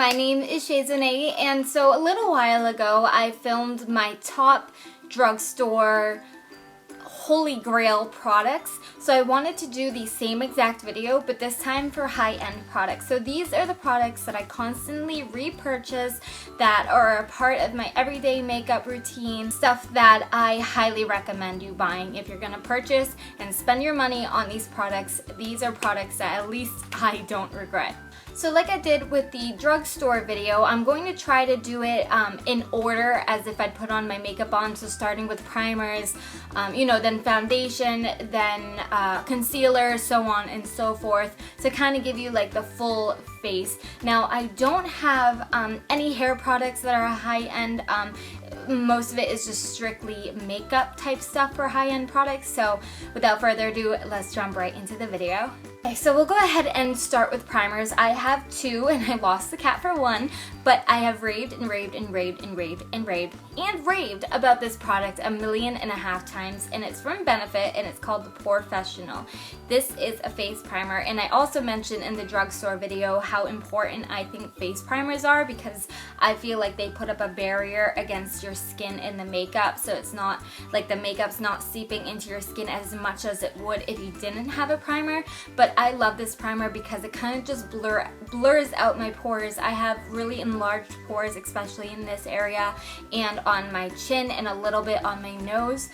my name is Chiseled, and so a little while ago I filmed my top drugstore holy grail products. So I wanted to do the same exact video, but this time for high-end products. So these are the products that I constantly repurchase that are a part of my everyday makeup routine, stuff that I highly recommend you buying if you're gonna purchase and spend your money on these products. These are products that at least I don't regret. So like I did with the drugstore video, I'm going to try to do it in order as if I'd put on my makeup on. So starting with primers, then foundation, then concealer, so on and so forth, to kind of give you like the full face. Now I don't have any hair products that are high-end. Most of it is just strictly makeup type stuff for high-end products. So without further ado, let's jump right into the video. Okay, so we'll go ahead and start with primers. I have two and I lost the cat for one, but I have raved and raved and raved and raved and raved and raved about this product 1.5 million times, and it's from Benefit and it's called the POREfessional. This is a face primer, and I also mentioned in the drugstore video how important I think face primers are because I feel like they put up a barrier against your skin in the makeup, so it's not like the makeup's not seeping into your skin as much as it would if you didn't have a primer. But I love this primer because it kind of just blurs out my pores. I have really enlarged pores, especially in this area and on my chin and a little bit on my nose.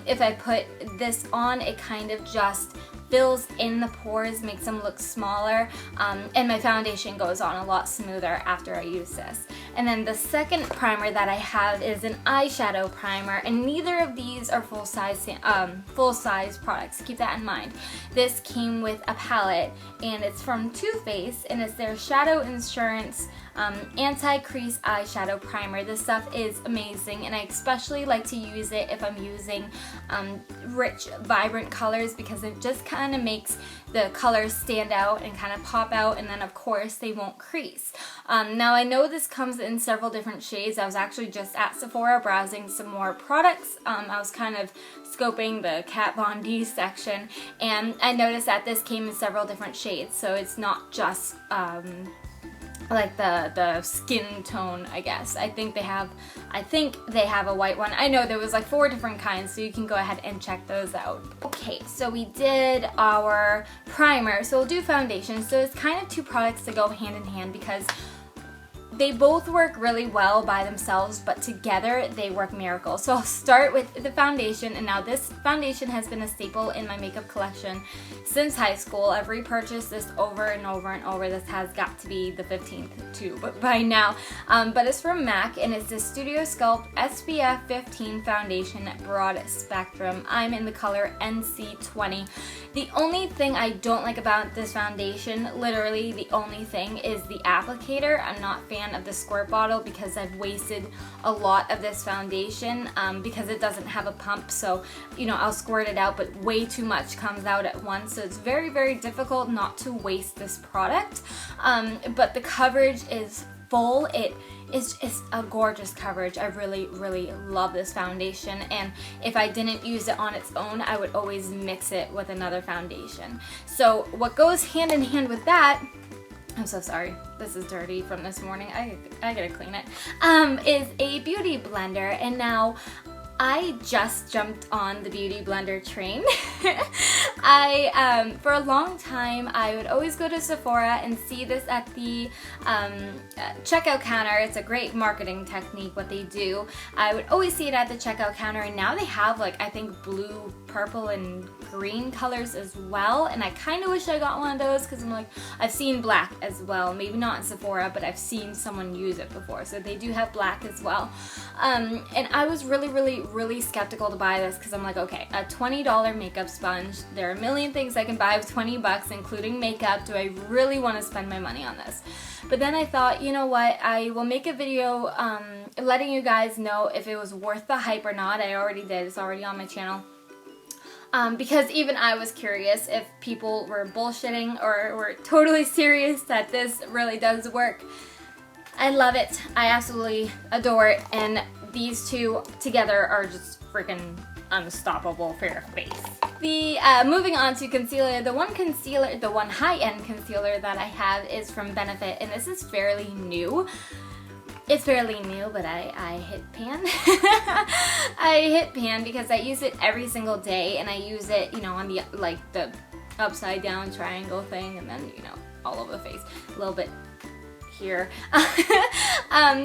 If I put this on, it kind of just fills in the pores, makes them look smaller, and my foundation goes on a lot smoother after I use this. And then the second primer that I have is an eyeshadow primer, and neither of these are full-size products. Keep that in mind. This came with a palette, and it's from Too Faced, and it's their Shadow Insurance anti-crease eyeshadow primer. This stuff is amazing, and I especially like to use it if I'm using rich, vibrant colors because it just kind of makes the colors stand out and kind of pop out, and then of course they won't crease. Now I know this comes in several different shades. I was actually just at Sephora browsing some more products. I was kind of scoping the Kat Von D section, and I noticed that this came in several different shades, so it's not just like the skin tone, I guess. I think they have a white one. I know there was like 4 different kinds, so you can go ahead and check those out. Okay, so we did our primer, so we'll do foundation. So it's kind of 2 products that go hand in hand because they both work really well by themselves, but together they work miracles. So I'll start with the foundation, and now this foundation has been a staple in my makeup collection since high school. I've repurchased this over and over and over. This has got to be the 15th too, but by now. But it's from MAC, and it's the Studio Sculpt SPF 15 Foundation Broad Spectrum. I'm in the color NC20. The only thing I don't like about this foundation, literally the only thing, is the applicator. I'm not a fan of the squirt bottle because I've wasted a lot of this foundation because it doesn't have a pump. So, I'll squirt it out, but way too much comes out at once. So it's very, very difficult not to waste this product. But the coverage is full. It's a gorgeous coverage. I really, really love this foundation, and if I didn't use it on its own, I would always mix it with another foundation. So what goes hand in hand with that, I'm so sorry, this is dirty from this morning, I gotta clean it, is a beauty blender. And now I just jumped on the beauty blender train. For a long time, I would always go to Sephora and see this at the checkout counter. It's a great marketing technique, what they do. I would always see it at the checkout counter, and now they have like, I think, blue, purple, and green colors as well. And I kind of wish I got one of those because I'm like, I've seen black as well. Maybe not in Sephora, but I've seen someone use it before. So they do have black as well. And I was really skeptical to buy this because I'm like, okay, a $20 makeup sponge. There are a million things I can buy with 20 bucks, including makeup. Do I really want to spend my money on this? But then I thought, you know what, I will make a video letting you guys know if it was worth the hype or not. I already did. It's already on my channel. Because even I was curious if people were bullshitting or were totally serious that this really does work. I love it. I absolutely adore it, and these two together are just freaking unstoppable for your face. Moving on to concealer, the one high-end concealer that I have is from Benefit, and this is fairly new. It's fairly new, but I hit pan. I hit pan because I use it every single day, and I use it, you know, on the, like, the upside down triangle thing, and then, you know, all over the face, a little bit here.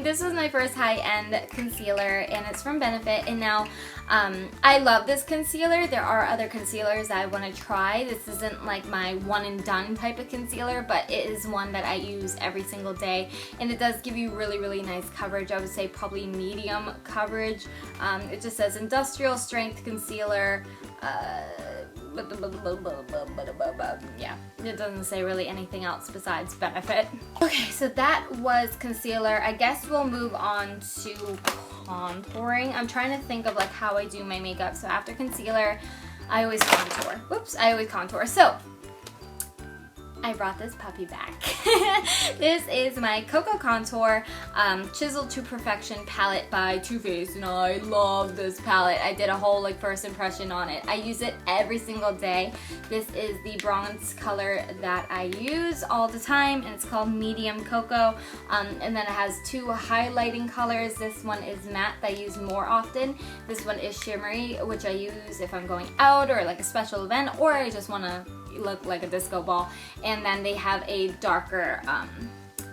This was my first high-end concealer, and it's from Benefit, and now I love this concealer. There are other concealers I want to try. This isn't like my one and done type of concealer, but it is one that I use every single day, and it does give you really, really nice coverage. I would say probably medium coverage. It just says industrial strength concealer. Yeah, it doesn't say really anything else besides Benefit. Okay, so that was concealer. I guess we'll move on to contouring. I'm trying to think of like how I do my makeup. So after concealer, I always contour. Whoops, I always contour. So I brought this puppy back. This is my Cocoa Contour Chiseled to Perfection palette by Too Faced, and I love this palette. I did a whole like first impression on it. I use it every single day. This is the bronze color that I use all the time, and it's called Medium Cocoa. And then it has two highlighting colors. This one is matte that I use more often. This one is shimmery, which I use if I'm going out or like a special event, or I just want to look like a disco ball. And then they have a darker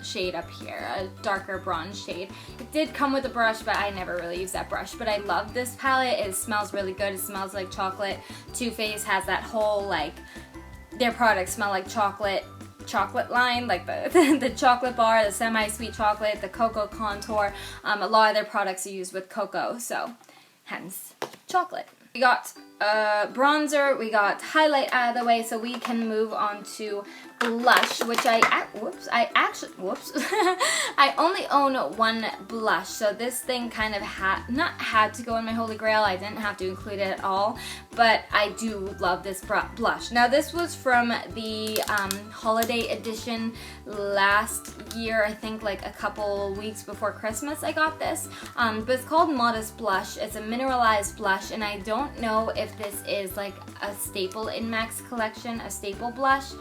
shade up here, a darker bronze shade. It did come with a brush, but I never really use that brush. But I love this palette. It smells really good. It smells like chocolate. Too Faced has that whole like, their products smell like chocolate line, like the chocolate bar, the semi-sweet chocolate, the cocoa contour. A lot of their products are used with cocoa, so hence chocolate. We got bronzer, we got highlight out of the way, so we can move on to blush, which I only own one blush, so this thing kind of had to go in my holy grail. I didn't have to include it at all, but I do love this blush. Now this was from the holiday edition last year, I think like a couple weeks before Christmas I got this, but it's called Modest Blush. It's a mineralized blush, and I don't know if this is like a staple in MAC's collection, a staple blush,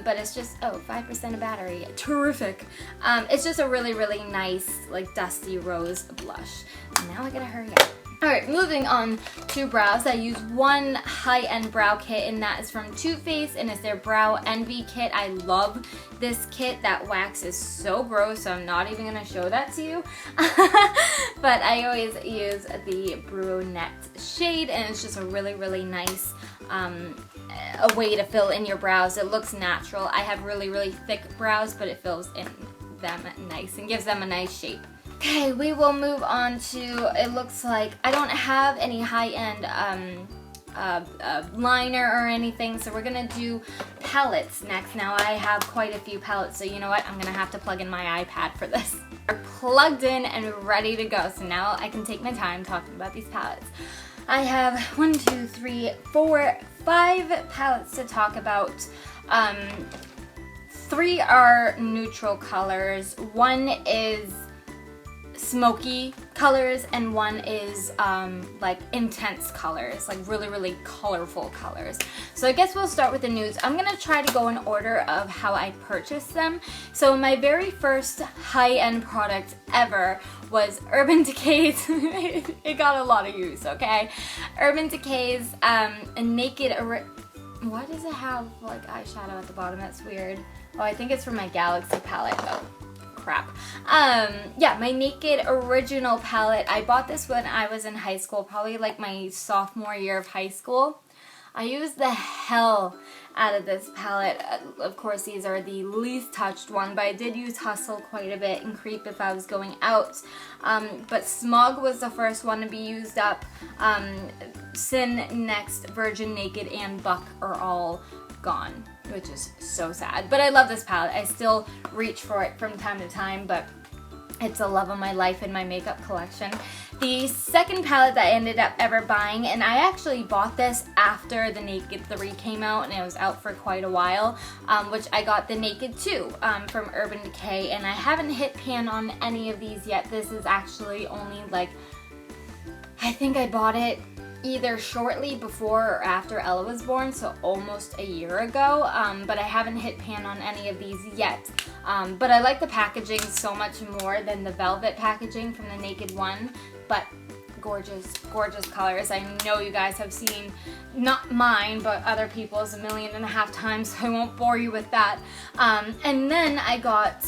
but it's just, 5% of battery, terrific. It's just a really, really nice like dusty rose blush. Now I gotta hurry up. Alright, moving on to brows. I use one high-end brow kit, and that is from Too Faced, and it's their Brow Envy kit. I love this kit. That wax is so gross, so I'm not even going to show that to you. But I always use the brunette shade, and it's just a really, really nice a way to fill in your brows. It looks natural. I have really, really thick brows, but it fills in them nice and gives them a nice shape. Okay, we will move on to, it looks like, I don't have any high-end liner or anything, so we're going to do palettes next. Now I have quite a few palettes, so you know what, I'm going to have to plug in my iPad for this. We're plugged in and ready to go, so now I can take my time talking about these palettes. I have 1, 2, 3, 4, 5 palettes to talk about. 3 are neutral colors, 1 is smoky colors, and 1 is like intense colors, like really, really colorful colors. So I guess we'll start with the nudes. I'm gonna try to go in order of how I purchased them. So my very first high-end product ever was Urban Decay's, it got a lot of use, okay? Urban Decay's Naked, why does it have like eyeshadow at the bottom? That's weird. Oh, I think it's from my Galaxy palette. Oh, crap. Yeah, my Naked Original palette. I bought this when I was in high school, probably like my sophomore year of high school. I used the hell out of this palette. Of course, these are the least touched one, but I did use Hustle quite a bit and Creep if I was going out. But Smog was the first one to be used up. Sin, Next, Virgin, Naked, and Buck are all gone, which is so sad. But I love this palette. I still reach for it from time to time, but it's a love of my life in my makeup collection. The second palette that I ended up ever buying, and I actually bought this after the Naked 3 came out, and it was out for quite a while, which I got the Naked 2 from Urban Decay, and I haven't hit pan on any of these yet. This is actually only like, I think I bought it either shortly before or after Ella was born, so almost a year ago, but I haven't hit pan on any of these yet. But I like the packaging so much more than the velvet packaging from the Naked One, but gorgeous, gorgeous colors. I know you guys have seen, not mine, but other people's 1.5 million times, so I won't bore you with that. And then I got,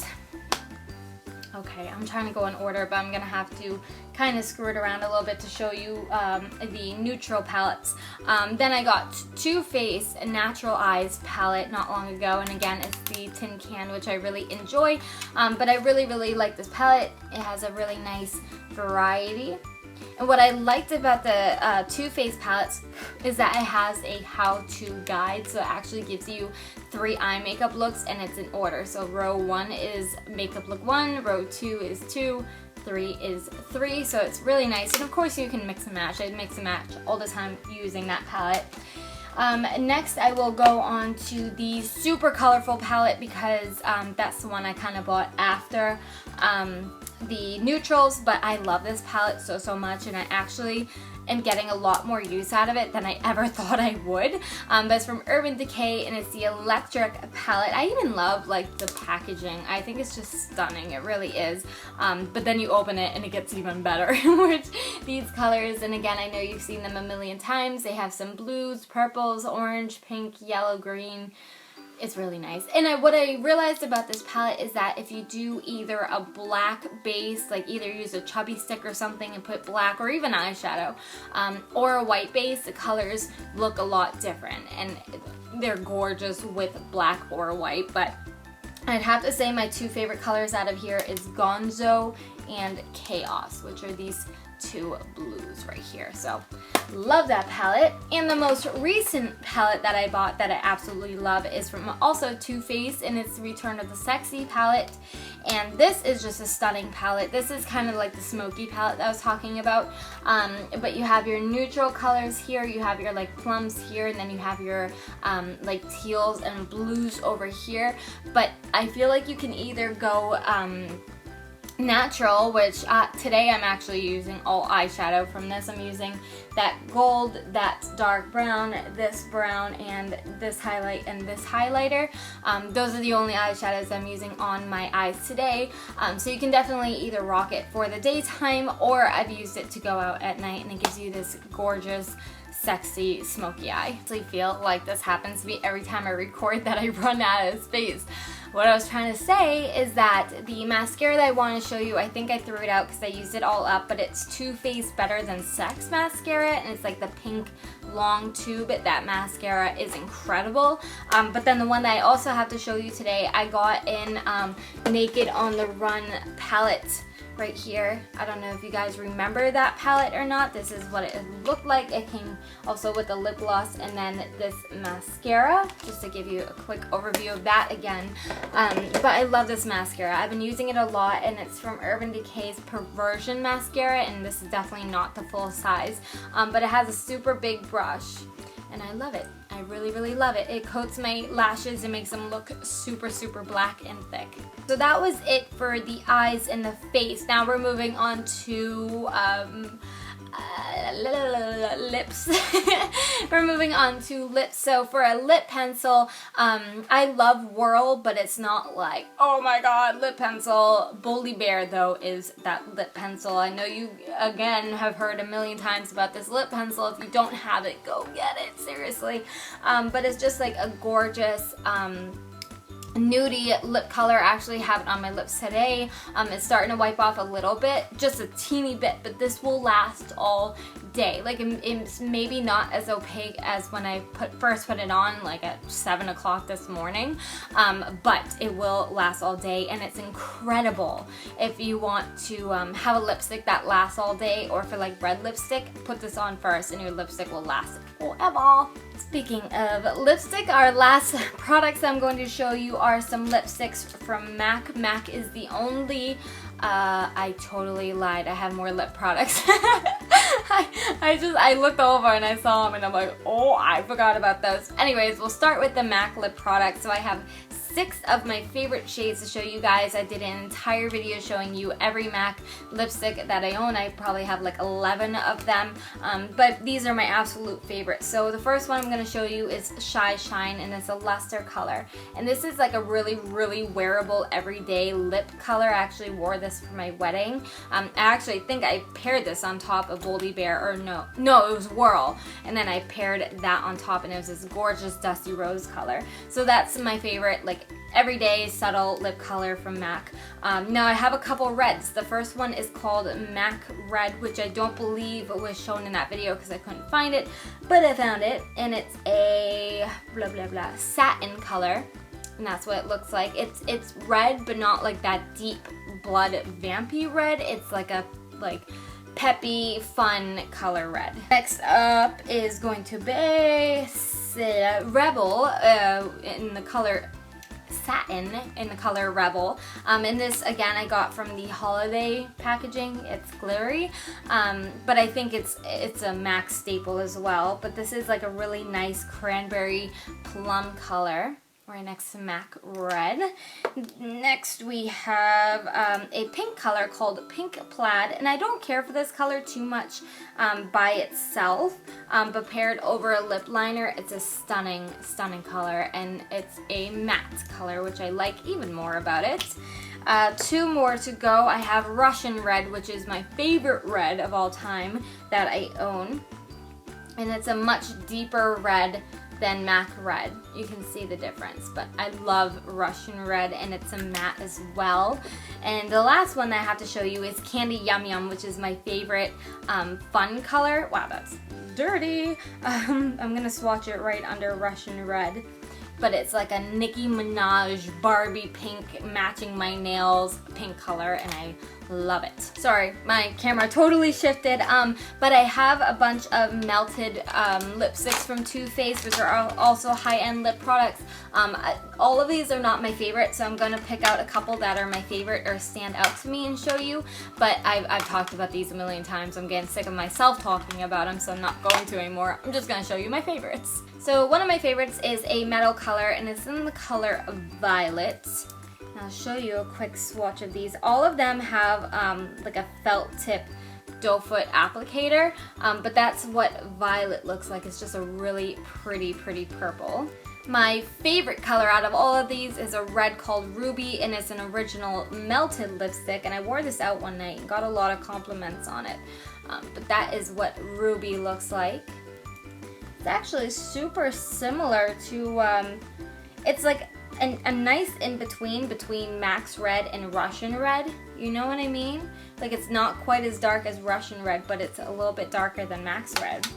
okay, I'm trying to go in order, but I'm gonna have to kind of screw it around a little bit to show you the neutral palettes. Then I got Too Faced Natural Eyes palette not long ago, and again, it's the tin can, which I really enjoy. But I really, really like this palette. It has a really nice variety. And what I liked about the Too Faced palettes is that it has a how-to guide, so it actually gives you 3 eye makeup looks, and it's in order. So row 1 is makeup look 1, row 2 is 2, 3 is 3, so it's really nice. And of course you can mix and match. I mix and match all the time using that palette. Next I will go on to the super colorful palette, because that's the one I kind of bought after the neutrals, but I love this palette so much, and I actually am getting a lot more use out of it than I ever thought I would. But it's from Urban Decay, and it's the Electric palette. I even love like the packaging. I think it's just stunning. It really is. But then you open it and it gets even better. Which these colors, and again, I know you've seen them 1,000,000 times. They have some blues, purples, orange, pink, yellow, green. It's really nice. And what I realized about this palette is that if you do either a black base, like either use a chubby stick or something and put black, or even eyeshadow, or a white base, the colors look a lot different. And they're gorgeous with black or white, but I'd have to say my 2 favorite colors out of here is Gonzo and Chaos, which are these 2 blues right here. So love that palette. And the most recent palette that I bought that I absolutely love is from also Too Faced, and it's Return of the Sexy palette. And this is just a stunning palette. This is kind of like the smoky palette that I was talking about. But you have your neutral colors here, you have your like plums here, and then you have your like teals and blues over here. But I feel like you can either go natural, which today I'm actually using all eyeshadow from this. I'm using that gold, that dark brown, this brown, and this highlight and this highlighter. Those are the only eyeshadows I'm using on my eyes today. So you can definitely either rock it for the daytime, or I've used it to go out at night, and it gives you this gorgeous, sexy, smoky eye. I feel like this happens to me every time I record, that I run out of space. What I was trying to say is that the mascara that I want to show you, I think I threw it out because I used it all up, but it's Too Faced Better Than Sex mascara, and it's like the pink long tube. That mascara is incredible. But then the one that I also have to show you today, I got in Naked on the Run palette right here. I don't know if you guys remember that palette or not. This is what it looked like. It came also with a lip gloss and then this mascara, just to give you a quick overview of that again. But I love this mascara. I've been using it a lot, and it's from Urban Decay's Perversion mascara, and this is definitely not the full size, but it has a super big brush, and I love it. I really, really love it. It coats my lashes and makes them look super, super black and thick. So that was it for the eyes and the face. Now we're moving on to lips. We're moving on to lips. So for a lip pencil, I love Whirl, but it's not like, oh my god, lip pencil. Bully Bear though is that lip pencil. I know you again have heard 1,000,000 times about this lip pencil. If you don't have it, go get it, seriously. But it's just like a gorgeous nudie lip color. I actually have it on my lips today. It's starting to wipe off a little bit, just a teeny bit, but this will last all day. Like it's maybe not as opaque as when I first put it on, like at 7 o'clock this morning, but it will last all day, and it's incredible if you want to have a lipstick that lasts all day, or for like red lipstick, put this on first and your lipstick will last forever. Speaking of lipstick, our last products I'm going to show you are some lipsticks from MAC. MAC is the only, I totally lied, I have more lip products. I looked over and I saw them and I'm like, oh, I forgot about those. Anyways, we'll start with the MAC lip products. So I have 6 of my favorite shades to show you guys. I did an entire video showing you every MAC lipstick that I own. I probably have like 11 of them, but these are my absolute favorites. So the first one I'm going to show you is Shy Shine, and it's a luster color. And this is like a really, really wearable everyday lip color. I actually wore this for my wedding. I actually think I paired this on top of Boldy Bear, or no, it was Whirl. And then I paired that on top, and it was this gorgeous dusty rose color. So that's my favorite, like, everyday subtle lip color from MAC. Now I have a couple reds. The first one is called MAC Red, which I don't believe was shown in that video because I couldn't find it, but I found it, and it's a blah blah blah satin color, and that's what it looks like. It's red, but not like that deep blood vampy red. It's like a peppy, fun color red. Next up is going to be Rebel in the color Satin, in the color Rebel. And this again I got from the holiday packaging. It's glittery, but I think it's a MAC staple as well. But this is like a really nice cranberry plum color, right next to MAC Red. Next we have a pink color called Pink Plaid, and I don't care for this color too much by itself, but paired over a lip liner, it's a stunning, stunning color, and it's a matte color, which I like even more about it. 2 more to go. I have Russian Red, which is my favorite red of all time that I own, and it's a much deeper red than MAC Red. You can see the difference, but I love Russian Red, and it's a matte as well. And the last one that I have to show you is Candy Yum Yum, which is my favorite fun color. Wow, that's dirty. I'm gonna swatch it right under Russian Red. But it's like a Nicki Minaj Barbie pink, matching my nails pink color, and I love it. Sorry, my camera totally shifted, but I have a bunch of melted lipsticks from Too Faced, which are also high-end lip products. All of these are not my favorite, so I'm gonna pick out a couple that are my favorite or stand out to me and show you, but I've talked about these a million times. I'm getting sick of myself talking about them, so I'm not going to anymore. I'm just gonna show you my favorites. So one of my favorites is a metal color, and it's in the color of Violet. I'll show you a quick swatch of these. All of them have like a felt tip doe foot applicator, but that's what Violet looks like. It's just a really pretty purple. My favorite color out of all of these is a red called Ruby, and it's an original melted lipstick, and I wore this out one night and got a lot of compliments on it. But that is what Ruby looks like. It's actually super similar to, it's like a nice in-between between MAC's Red and Russian Red. You know what I mean? Like, it's not quite as dark as Russian Red, but it's a little bit darker than MAC's Red.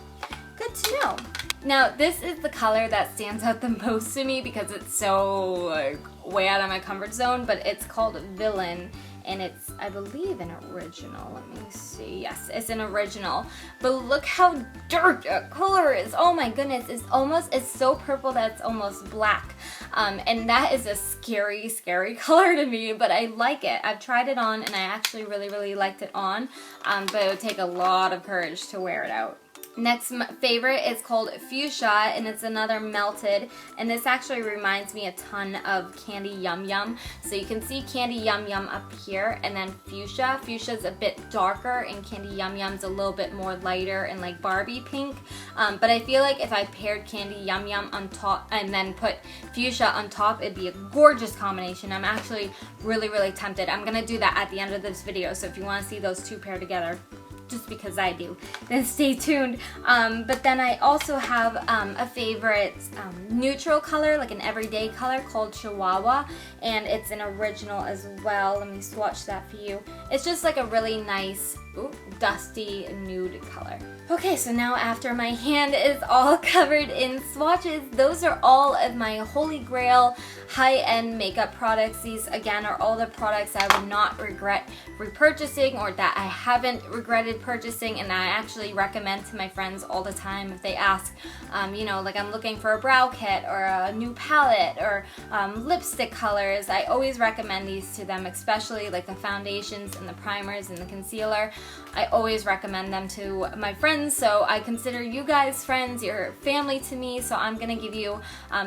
Good to know. Now, this is the color that stands out the most to me because it's so, like, way out of my comfort zone, but it's called Villain, and it's, I believe, an original. Let me see. Yes, it's an original. But look how dark that color is. Oh my goodness, it's so purple that it's almost black. And that is a scary, scary color to me, but I like it. I've tried it on, and I actually really liked it on, but it would take a lot of courage to wear it out. Next favorite is called Fuchsia, and it's another melted, and this actually reminds me a ton of Candy Yum Yum. So you can see Candy Yum Yum up here, and then Fuchsia. Fuchsia's a bit darker, and Candy Yum Yum's a little bit more lighter and like Barbie pink. But I feel like if I paired Candy Yum Yum on top and then put Fuchsia on top, it'd be a gorgeous combination. I'm actually really tempted. I'm gonna do that at the end of this video, so if you want to see those two paired together, just because I do, then stay tuned. But then I also have a favorite neutral color, like an everyday color called Chihuahua, and it's an original as well. Let me swatch that for you. It's just like a really nice, dusty nude color. Okay, so now after my hand is all covered in swatches, those are all of my holy grail high-end makeup products. These again are all the products I would not regret repurchasing, or that I haven't regretted purchasing, and I actually recommend to my friends all the time if they ask, you know, like I'm looking for a brow kit or a new palette or lipstick colors. I always recommend these to them, especially like the foundations and the primers and the concealer. I always recommend them to my friends, so I consider you guys friends, you're family to me, so I'm gonna give you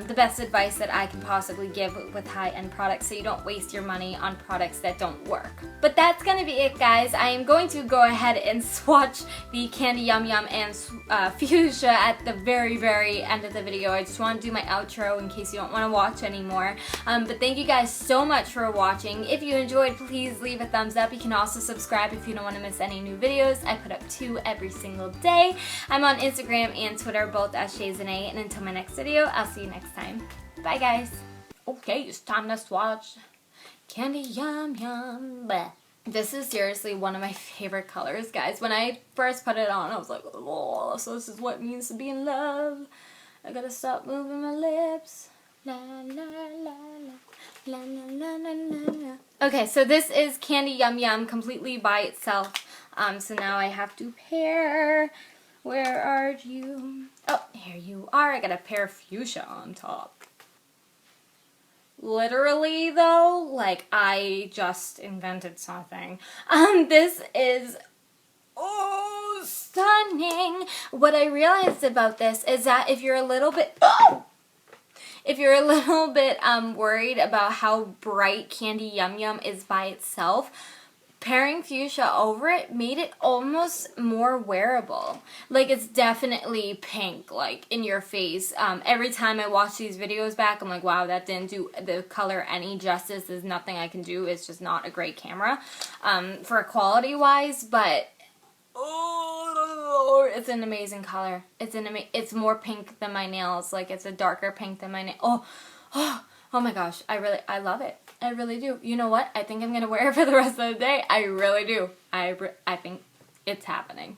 the best advice that I can possibly give with high-end products so you don't waste your money on products that don't work. But that's gonna be it, guys. I am going to go ahead and swatch the Candy Yum Yum and Fuchsia at the very end of the video. I just want to do my outro in case you don't want to watch anymore. But thank you guys so much for watching. If you enjoyed, please leave a thumbs up. You can also subscribe if you don't want to miss any new videos. I put up 2 every single day. I'm on Instagram and Twitter, both as Chiseled. And until my next video, I'll see you next time. Bye, guys. Okay, it's time to swatch Candy Yum Yum. Bleh. This is seriously one of my favorite colors, guys. When I first put it on, I was like, oh, so this is what it means to be in love. I gotta stop moving my lips. La la la la la la la la la. Okay, so this is Candy Yum Yum completely by itself. So now I have to pair. Where are you? Oh, here you are. I gotta pair Fuchsia on top. Literally though, like I just invented something. This is stunning. What I realized about this is that if you're a little bit worried about how bright Candy Yum Yum is by itself, pairing Fuchsia over it made it almost more wearable. Like, it's definitely pink, like, in your face. Every time I watch these videos back, I'm like, wow, that didn't do the color any justice. There's nothing I can do. It's just not a great camera for quality-wise, but it's an amazing color. It's more pink than my nails. Like, it's a darker pink than my nails. Oh my gosh, I love it. I really do. You know what? I think I'm going to wear it for the rest of the day. I really do. I think it's happening.